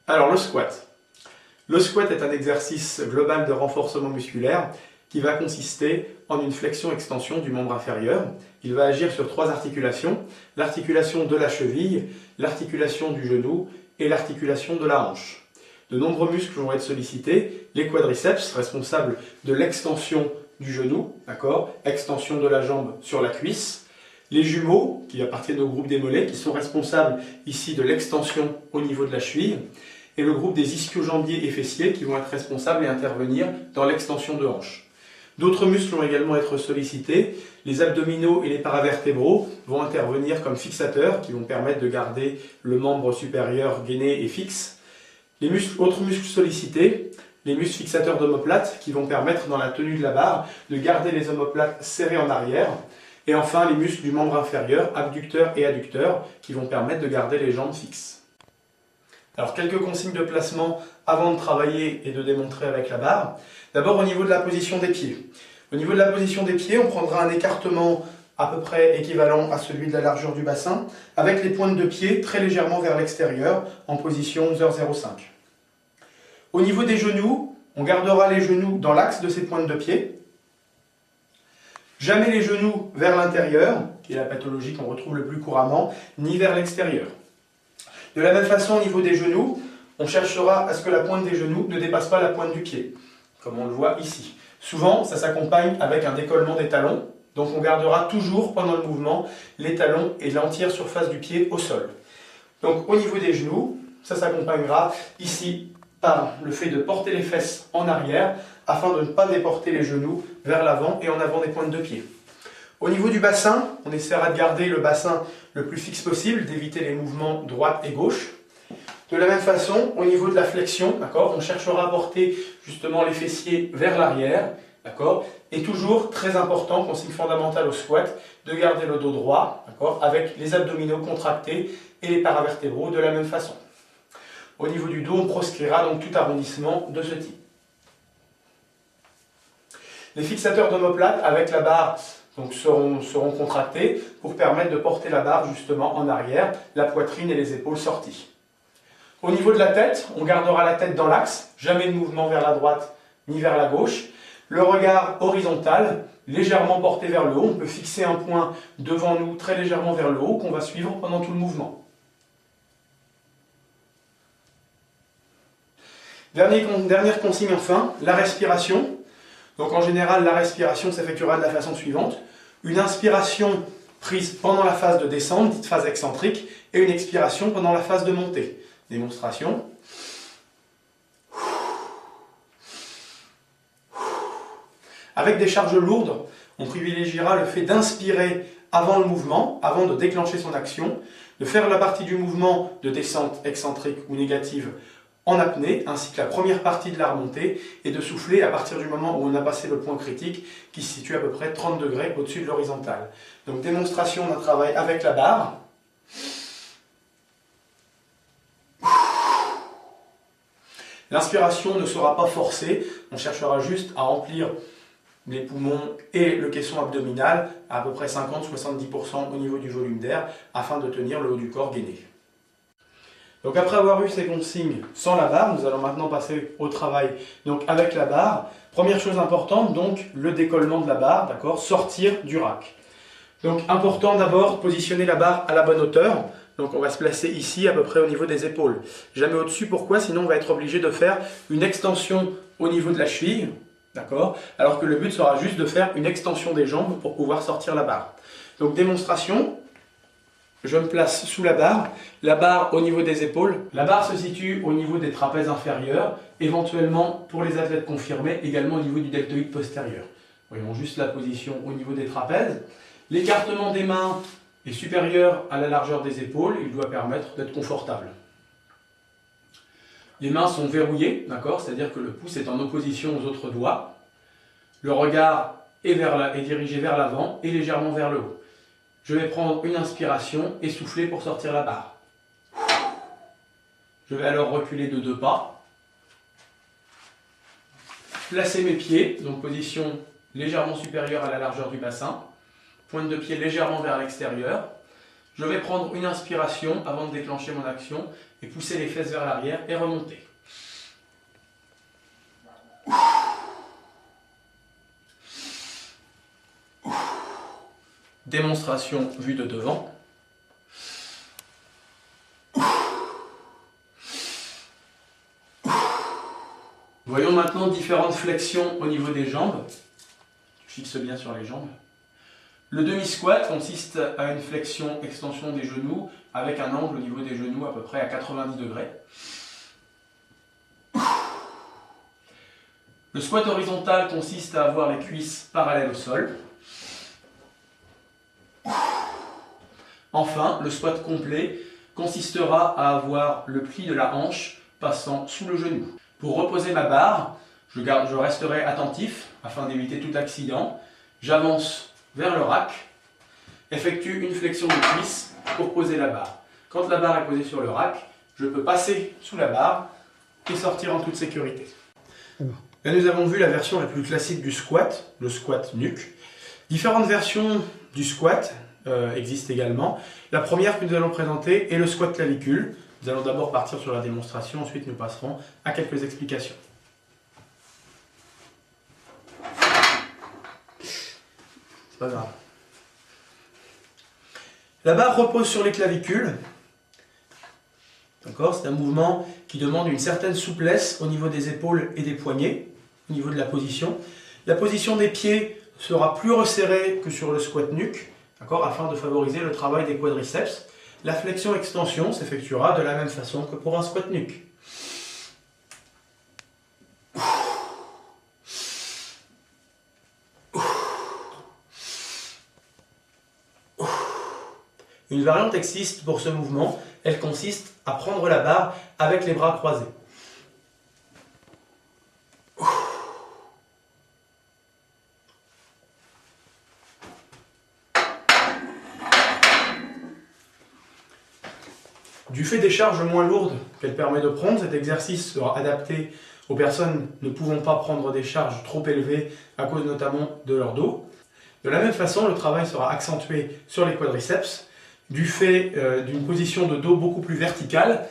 Alors le squat. Le squat est un exercice global de renforcement musculaire qui va consister en une flexion-extension du membre inférieur. Il va agir sur trois articulations, l'articulation de la cheville, l'articulation du genou et l'articulation de la hanche. De nombreux muscles vont être sollicités, les quadriceps responsables de l'extension du genou, extension de la jambe sur la cuisse, les jumeaux qui appartiennent au groupe des mollets qui sont responsables ici de l'extension au niveau de la cheville, et le groupe des ischio-jambiers et fessiers qui vont être responsables et intervenir dans l'extension de hanche. D'autres muscles vont également être sollicités. Les abdominaux et les paravertébraux vont intervenir comme fixateurs qui vont permettre de garder le membre supérieur gainé et fixe. Les autres muscles sollicités, les muscles fixateurs d'omoplate qui vont permettre dans la tenue de la barre de garder les omoplates serrés en arrière. Et enfin les muscles du membre inférieur, abducteurs et adducteurs, qui vont permettre de garder les jambes fixes. Alors quelques consignes de placement avant de travailler et de démontrer avec la barre. D'abord au niveau de la position des pieds. Au niveau de la position des pieds, on prendra un écartement à peu près équivalent à celui de la largeur du bassin, avec les pointes de pied très légèrement vers l'extérieur, en position 11h05. Au niveau des genoux, on gardera les genoux dans l'axe de ces pointes de pied. Jamais les genoux vers l'intérieur, qui est la pathologie qu'on retrouve le plus couramment, ni vers l'extérieur. De la même façon, au niveau des genoux, on cherchera à ce que la pointe des genoux ne dépasse pas la pointe du pied, comme on le voit ici. Souvent, ça s'accompagne avec un décollement des talons, donc on gardera toujours pendant le mouvement les talons et l'entière surface du pied au sol. Donc au niveau des genoux, ça s'accompagnera ici par le fait de porter les fesses en arrière, afin de ne pas déporter les genoux vers l'avant et en avant des pointes de pied. Au niveau du bassin, on essaiera de garder le bassin le plus fixe possible, d'éviter les mouvements droite et gauche. De la même façon, au niveau de la flexion, on cherchera à porter justement les fessiers vers l'arrière, et toujours, très important, consigne fondamentale au squat, de garder le dos droit, avec les abdominaux contractés et les paravertébraux de la même façon. Au niveau du dos, on proscrira donc tout arrondissement de ce type. Les fixateurs d'omoplate avec la barre seront contractés pour permettre de porter la barre justement en arrière, la poitrine et les épaules sorties. Au niveau de la tête, on gardera la tête dans l'axe, jamais de mouvement vers la droite ni vers la gauche. Le regard horizontal, légèrement porté vers le haut, on peut fixer un point devant nous très légèrement vers le haut qu'on va suivre pendant tout le mouvement. Dernière consigne enfin, la respiration. Donc en général, la respiration s'effectuera de la façon suivante. Une inspiration prise pendant la phase de descente, dite phase excentrique, et une expiration pendant la phase de montée. Démonstration. Avec des charges lourdes, on privilégiera le fait d'inspirer avant le mouvement, avant de déclencher son action, de faire la partie du mouvement de descente excentrique ou négative en apnée, ainsi que la première partie de la remontée, et de souffler à partir du moment où on a passé le point critique, qui se situe à peu près 30 degrés au-dessus de l'horizontale. Donc démonstration d'un travail avec la barre. L'inspiration ne sera pas forcée, on cherchera juste à remplir les poumons et le caisson abdominal à peu près 50-70% au niveau du volume d'air, afin de tenir le haut du corps gainé. Donc après avoir eu ces consignes sans la barre, nous allons maintenant passer au travail donc avec la barre. Première chose importante, donc le décollement de la barre, sortir du rack. Donc important d'abord positionner la barre à la bonne hauteur. Donc on va se placer ici à peu près au niveau des épaules. Jamais au-dessus, pourquoi? Sinon on va être obligé de faire une extension au niveau de la cheville, alors que le but sera juste de faire une extension des jambes pour pouvoir sortir la barre. Donc démonstration. Je me place sous la barre au niveau des épaules. La barre se situe au niveau des trapèzes inférieurs, éventuellement pour les athlètes confirmés, également au niveau du deltoïde postérieur. Voyons juste la position au niveau des trapèzes. L'écartement des mains est supérieur à la largeur des épaules, il doit permettre d'être confortable. Les mains sont verrouillées, c'est-à-dire que le pouce est en opposition aux autres doigts. Le regard est dirigé vers l'avant et légèrement vers le haut. Je vais prendre une inspiration et souffler pour sortir la barre. Je vais alors reculer de 2 pas. Placer mes pieds, donc position légèrement supérieure à la largeur du bassin. Pointe de pied légèrement vers l'extérieur. Je vais prendre une inspiration avant de déclencher mon action et pousser les fesses vers l'arrière et remonter. Démonstration vue de devant. Voyons maintenant différentes flexions au niveau des jambes. Je fixe bien sur les jambes. Le demi-squat consiste à une flexion-extension des genoux avec un angle au niveau des genoux à peu près à 90 degrés. Le squat horizontal consiste à avoir les cuisses parallèles au sol. Enfin, le squat complet consistera à avoir le pli de la hanche passant sous le genou. Pour reposer ma barre, je resterai attentif afin d'éviter tout accident. J'avance vers le rack, effectue une flexion de cuisse pour poser la barre. Quand la barre est posée sur le rack, je peux passer sous la barre et sortir en toute sécurité. Là, nous avons vu la version la plus classique du squat, le squat nuque. Différentes versions du squat existent également. La première que nous allons présenter est le squat clavicule. Nous allons d'abord partir sur la démonstration, ensuite nous passerons à quelques explications. C'est pas grave. La barre repose sur les clavicules. D'accord, c'est un mouvement qui demande une certaine souplesse au niveau des épaules et des poignets, au niveau de la position. La position des pieds sera plus resserrée que sur le squat nuque, d'accord, afin de favoriser le travail des quadriceps. La flexion-extension s'effectuera de la même façon que pour un squat nuque. Une variante existe pour ce mouvement, elle consiste à prendre la barre avec les bras croisés. Du fait des charges moins lourdes qu'elle permet de prendre, cet exercice sera adapté aux personnes ne pouvant pas prendre des charges trop élevées à cause notamment de leur dos. De la même façon, le travail sera accentué sur les quadriceps du fait d'une position de dos beaucoup plus verticale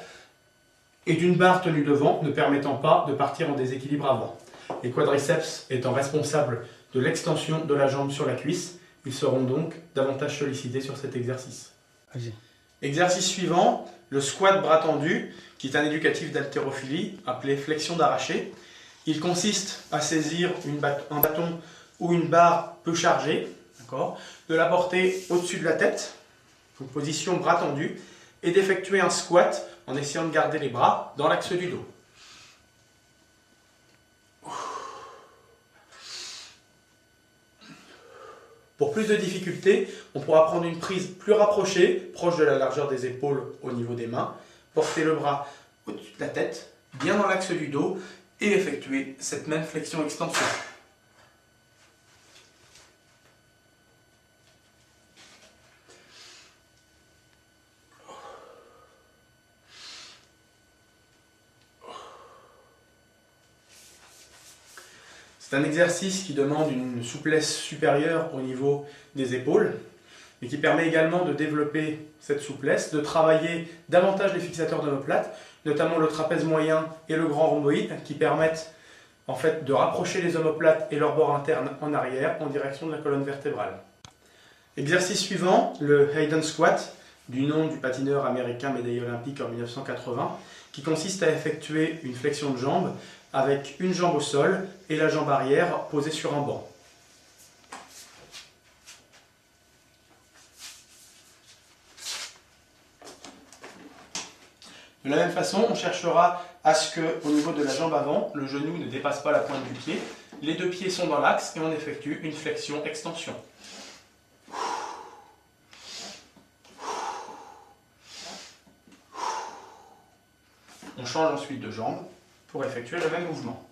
et d'une barre tenue devant ne permettant pas de partir en déséquilibre avant. Les quadriceps étant responsables de l'extension de la jambe sur la cuisse, ils seront donc davantage sollicités sur cet exercice. Vas-y. Exercice suivant, le squat bras tendu, qui est un éducatif d'haltérophilie appelé flexion d'arraché. Il consiste à saisir un bâton ou une barre peu chargée, de la porter au-dessus de la tête, donc position bras tendu, et d'effectuer un squat en essayant de garder les bras dans l'axe du dos. Pour plus de difficulté, on pourra prendre une prise plus rapprochée, proche de la largeur des épaules au niveau des mains, porter le bras au-dessus de la tête, bien dans l'axe du dos, et effectuer cette même flexion-extension. C'est un exercice qui demande une souplesse supérieure au niveau des épaules et qui permet également de développer cette souplesse, de travailler davantage les fixateurs d'omoplate, notamment le trapèze moyen et le grand rhomboïde, qui permettent en fait de rapprocher les omoplates et leur bord interne en arrière en direction de la colonne vertébrale. Exercice suivant, le Hayden Squat, du nom du patineur américain médaillé olympique en 1980, qui consiste à effectuer une flexion de jambe avec une jambe au sol et la jambe arrière posée sur un banc. De la même façon, on cherchera à ce que, au niveau de la jambe avant, le genou ne dépasse pas la pointe du pied. Les deux pieds sont dans l'axe et on effectue une flexion-extension. On change ensuite de jambe pour effectuer le même mouvement.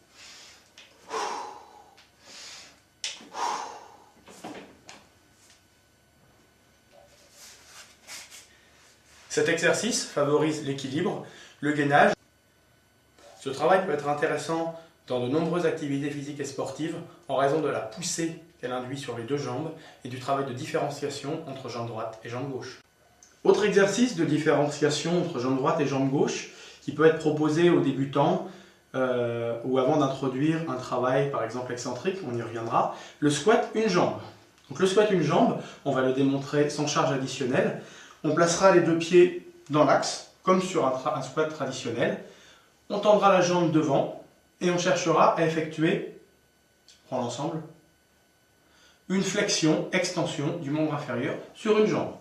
Cet exercice favorise l'équilibre, le gainage. Ce travail peut être intéressant dans de nombreuses activités physiques et sportives en raison de la poussée qu'elle induit sur les deux jambes et du travail de différenciation entre jambe droite et jambe gauche. Autre exercice de différenciation entre jambe droite et jambe gauche qui peut être proposé aux débutants ou avant d'introduire un travail par exemple excentrique, on y reviendra, le squat une jambe. Donc le squat une jambe, on va le démontrer sans charge additionnelle. On placera les deux pieds dans l'axe, comme sur un squat traditionnel. On tendra la jambe devant et on cherchera à effectuer, on prend l'ensemble, une flexion, extension du membre inférieur sur une jambe.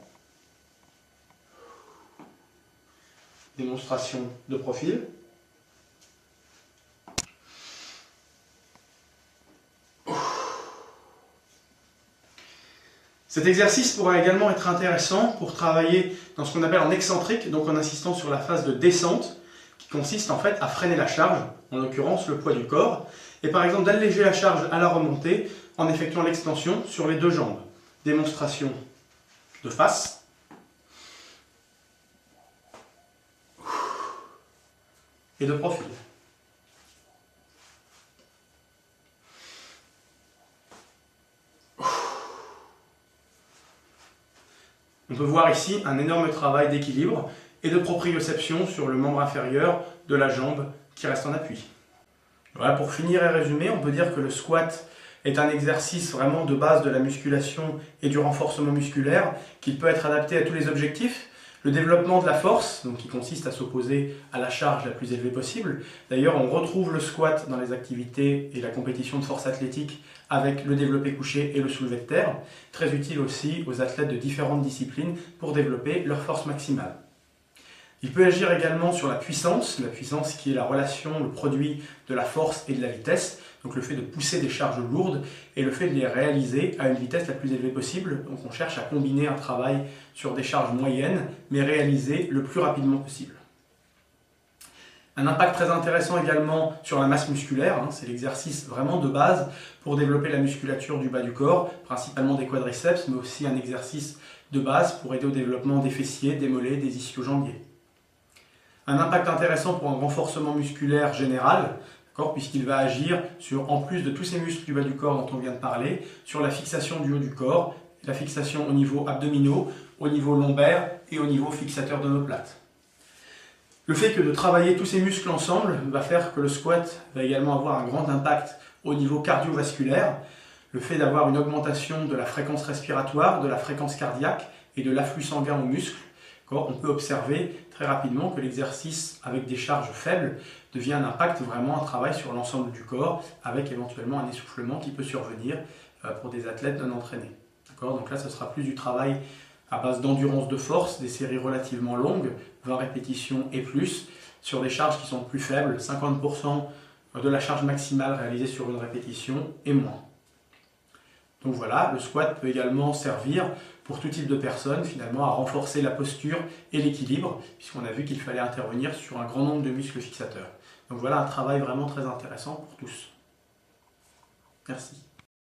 Démonstration de profil. Cet exercice pourra également être intéressant pour travailler dans ce qu'on appelle en excentrique, donc en insistant sur la phase de descente, qui consiste en fait à freiner la charge, en l'occurrence le poids du corps, et par exemple d'alléger la charge à la remontée en effectuant l'extension sur les deux jambes. Démonstration de face. Et de profil. On peut voir ici un énorme travail d'équilibre et de proprioception sur le membre inférieur de la jambe qui reste en appui. Voilà, pour finir et résumer, on peut dire que le squat est un exercice vraiment de base de la musculation et du renforcement musculaire qui peut être adapté à tous les objectifs. Le développement de la force, donc qui consiste à s'opposer à la charge la plus élevée possible. D'ailleurs, on retrouve le squat dans les activités et la compétition de force athlétique avec le développé couché et le soulevé de terre. Très utile aussi aux athlètes de différentes disciplines pour développer leur force maximale. Il peut agir également sur la puissance qui est la relation, le produit de la force et de la vitesse, donc le fait de pousser des charges lourdes et le fait de les réaliser à une vitesse la plus élevée possible. Donc on cherche à combiner un travail sur des charges moyennes, mais réalisé le plus rapidement possible. Un impact très intéressant également sur la masse musculaire, c'est l'exercice vraiment de base pour développer la musculature du bas du corps, principalement des quadriceps, mais aussi un exercice de base pour aider au développement des fessiers, des mollets, des ischio-jambiers. Un impact intéressant pour un renforcement musculaire général, puisqu'il va agir sur, en plus de tous ces muscles du bas du corps dont on vient de parler, sur la fixation du haut du corps, la fixation au niveau abdominaux, au niveau lombaire et au niveau fixateur d'omoplate. Le fait que de travailler tous ces muscles ensemble va faire que le squat va également avoir un grand impact au niveau cardiovasculaire. Le fait d'avoir une augmentation de la fréquence respiratoire, de la fréquence cardiaque et de l'afflux sanguin aux muscles, on peut observer très rapidement que l'exercice avec des charges faibles devient un impact vraiment un travail sur l'ensemble du corps avec éventuellement un essoufflement qui peut survenir pour des athlètes non entraînés. Donc là, ce sera plus du travail à base d'endurance de force, des séries relativement longues, 20 répétitions et plus, sur des charges qui sont plus faibles, 50% de la charge maximale réalisée sur une répétition et moins. Donc voilà, le squat peut également servir pour tout type de personnes finalement à renforcer la posture et l'équilibre, puisqu'on a vu qu'il fallait intervenir sur un grand nombre de muscles fixateurs. Donc voilà un travail vraiment très intéressant pour tous. Merci.